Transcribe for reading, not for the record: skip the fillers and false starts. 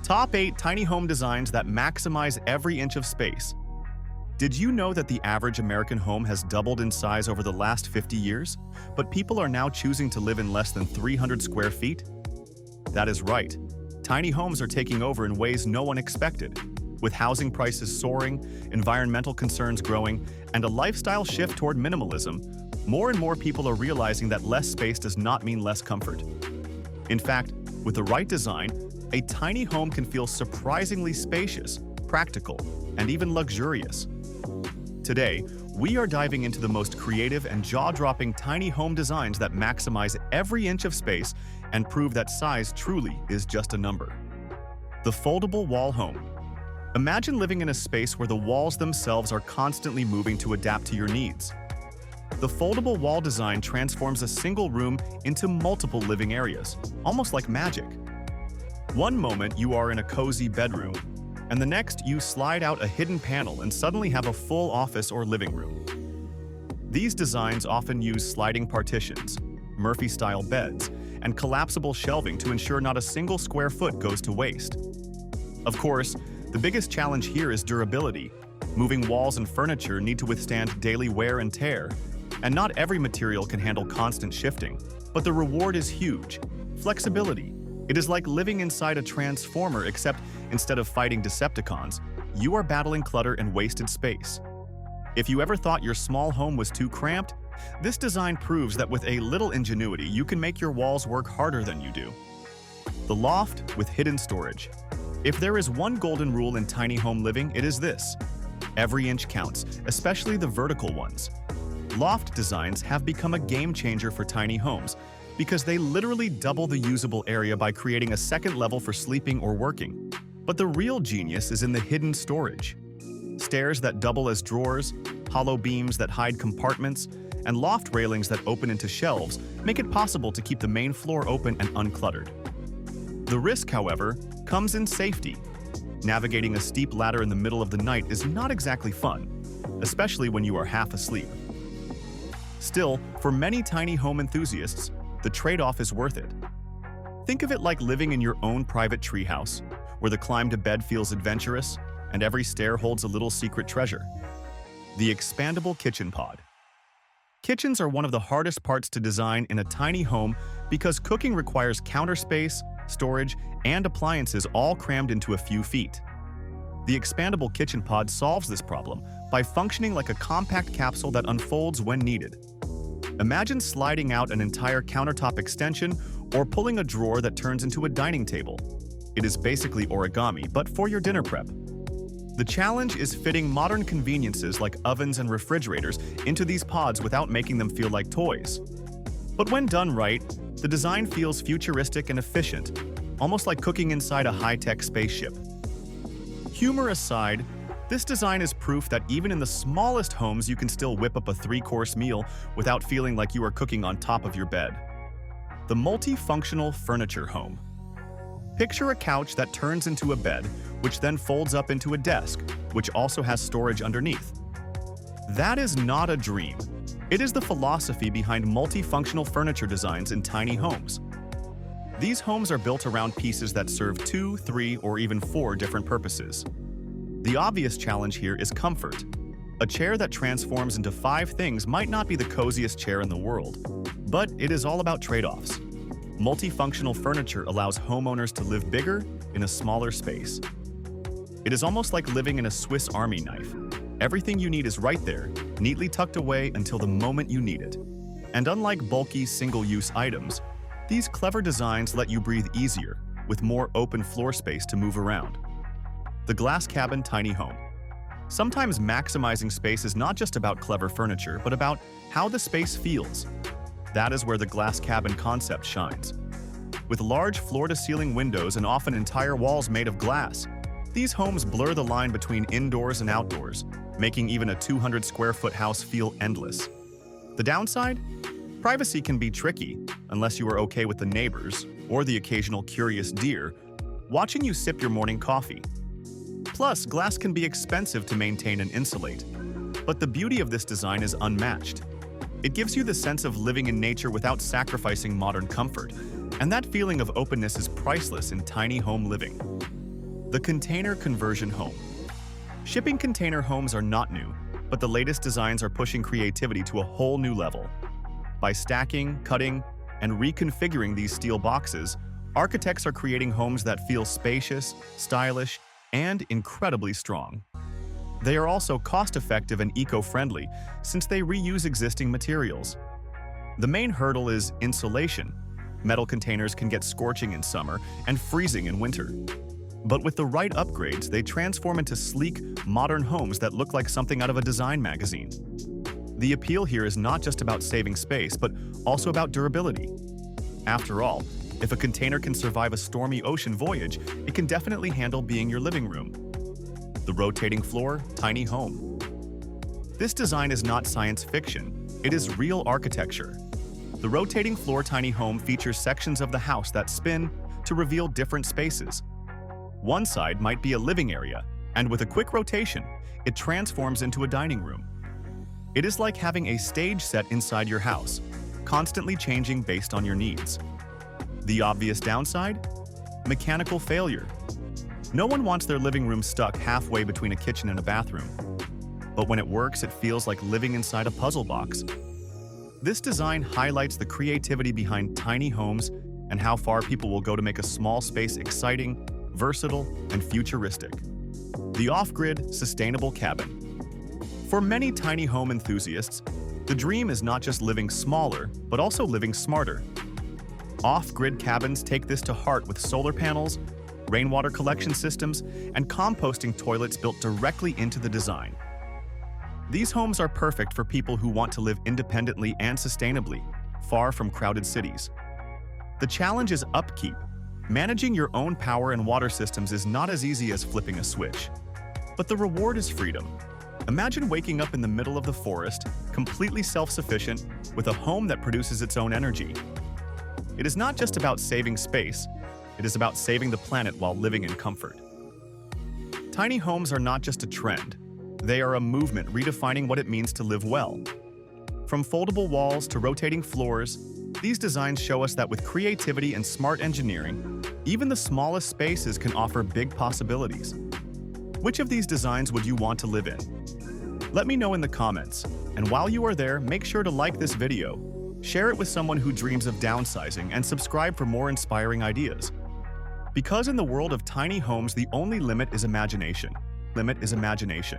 Top 8 Tiny Home Designs that Maximize Every Inch of Space. Did you know that the average American home has doubled in size over the last 50 years? But people are now choosing to live in less than 300 square feet? That is right. Tiny homes are taking over in ways no one expected. With housing prices soaring, environmental concerns growing, and a lifestyle shift toward minimalism, more and more people are realizing that less space does not mean less comfort. In fact, with the right design, a tiny home can feel surprisingly spacious, practical, and even luxurious. Today, we are diving into the most creative and jaw-dropping tiny home designs that maximize every inch of space and prove that size truly is just a number. The foldable wall home. Imagine living in a space where the walls themselves are constantly moving to adapt to your needs. The foldable wall design transforms a single room into multiple living areas, almost like magic. One moment you are in a cozy bedroom, and the next you slide out a hidden panel and suddenly have a full office or living room. These designs often use sliding partitions, Murphy-style beds, and collapsible shelving to ensure not a single square foot goes to waste. Of course, the biggest challenge here is durability. Moving walls and furniture need to withstand daily wear and tear, and not every material can handle constant shifting. But the reward is huge. Flexibility. It is like living inside a transformer, except instead of fighting Decepticons, you are battling clutter and wasted space. If you ever thought your small home was too cramped, this design proves that with a little ingenuity, you can make your walls work harder than you do. The loft with hidden storage. If there is one golden rule in tiny home living, it is this: every inch counts, especially the vertical ones. Loft designs have become a game changer for tiny homes because they literally double the usable area by creating a second level for sleeping or working. But the real genius is in the hidden storage. Stairs that double as drawers, hollow beams that hide compartments, and loft railings that open into shelves make it possible to keep the main floor open and uncluttered. The risk, however, comes in safety. Navigating a steep ladder in the middle of the night is not exactly fun, especially when you are half asleep. Still, for many tiny home enthusiasts, the trade-off is worth it. Think of it like living in your own private treehouse, where the climb to bed feels adventurous and every stair holds a little secret treasure. The expandable kitchen pod. Kitchens are one of the hardest parts to design in a tiny home because cooking requires counter space, storage, and appliances all crammed into a few feet. The expandable kitchen pod solves this problem by functioning like a compact capsule that unfolds when needed. Imagine sliding out an entire countertop extension or pulling a drawer that turns into a dining table. It is basically origami, but for your dinner prep. The challenge is fitting modern conveniences like ovens and refrigerators into these pods without making them feel like toys. But when done right, the design feels futuristic and efficient, almost like cooking inside a high-tech spaceship. Humor aside, this design is proof that even in the smallest homes you can still whip up a 3-course meal without feeling like you are cooking on top of your bed. The multifunctional furniture home. Picture a couch that turns into a bed, which then folds up into a desk, which also has storage underneath. That is not a dream. It is the philosophy behind multifunctional furniture designs in tiny homes. These homes are built around pieces that serve 2, 3, or even 4 different purposes. The obvious challenge here is comfort. A chair that transforms into 5 things might not be the coziest chair in the world, but it is all about trade-offs. Multifunctional furniture allows homeowners to live bigger in a smaller space. It is almost like living in a Swiss Army knife. Everything you need is right there, neatly tucked away until the moment you need it. And unlike bulky single-use items, these clever designs let you breathe easier, with more open floor space to move around. The glass cabin tiny home. Sometimes maximizing space is not just about clever furniture, but about how the space feels. That is where the glass cabin concept shines. With large floor-to-ceiling windows and often entire walls made of glass, these homes blur the line between indoors and outdoors, making even a 200-square-foot house feel endless. The downside? Privacy can be tricky, unless you are okay with the neighbors, or the occasional curious deer, watching you sip your morning coffee. Plus, glass can be expensive to maintain and insulate. But the beauty of this design is unmatched. It gives you the sense of living in nature without sacrificing modern comfort, and that feeling of openness is priceless in tiny home living. The container conversion home. Shipping container homes are not new, but the latest designs are pushing creativity to a whole new level. By stacking, cutting, and reconfiguring these steel boxes, architects are creating homes that feel spacious, stylish, and incredibly strong. They are also cost-effective and eco-friendly since they reuse existing materials. The main hurdle is insulation. Metal containers can get scorching in summer and freezing in winter. But with the right upgrades, they transform into sleek, modern homes that look like something out of a design magazine. The appeal here is not just about saving space, but also about durability. After all, if a container can survive a stormy ocean voyage, it can definitely handle being your living room. The rotating floor, tiny home. This design is not science fiction, it is real architecture. The rotating floor tiny home features sections of the house that spin to reveal different spaces. One side might be a living area, and with a quick rotation, it transforms into a dining room. It is like having a stage set inside your house, constantly changing based on your needs. The obvious downside? Mechanical failure. No one wants their living room stuck halfway between a kitchen and a bathroom. But when it works, it feels like living inside a puzzle box. This design highlights the creativity behind tiny homes and how far people will go to make a small space exciting, versatile, and futuristic. The off-grid, sustainable cabin. For many tiny home enthusiasts, the dream is not just living smaller, but also living smarter. Off-grid cabins take this to heart with solar panels, rainwater collection systems, and composting toilets built directly into the design. These homes are perfect for people who want to live independently and sustainably, far from crowded cities. The challenge is upkeep. Managing your own power and water systems is not as easy as flipping a switch. But the reward is freedom. Imagine waking up in the middle of the forest, completely self-sufficient, with a home that produces its own energy. It is not just about saving space, it is about saving the planet while living in comfort. Tiny homes are not just a trend, they are a movement redefining what it means to live well. From foldable walls to rotating floors, these designs show us that with creativity and smart engineering, even the smallest spaces can offer big possibilities. Which of these designs would you want to live in? Let me know in the comments, and while you are there, make sure to like this video, share it with someone who dreams of downsizing, and subscribe for more inspiring ideas. Because in the world of tiny homes, the only limit is imagination.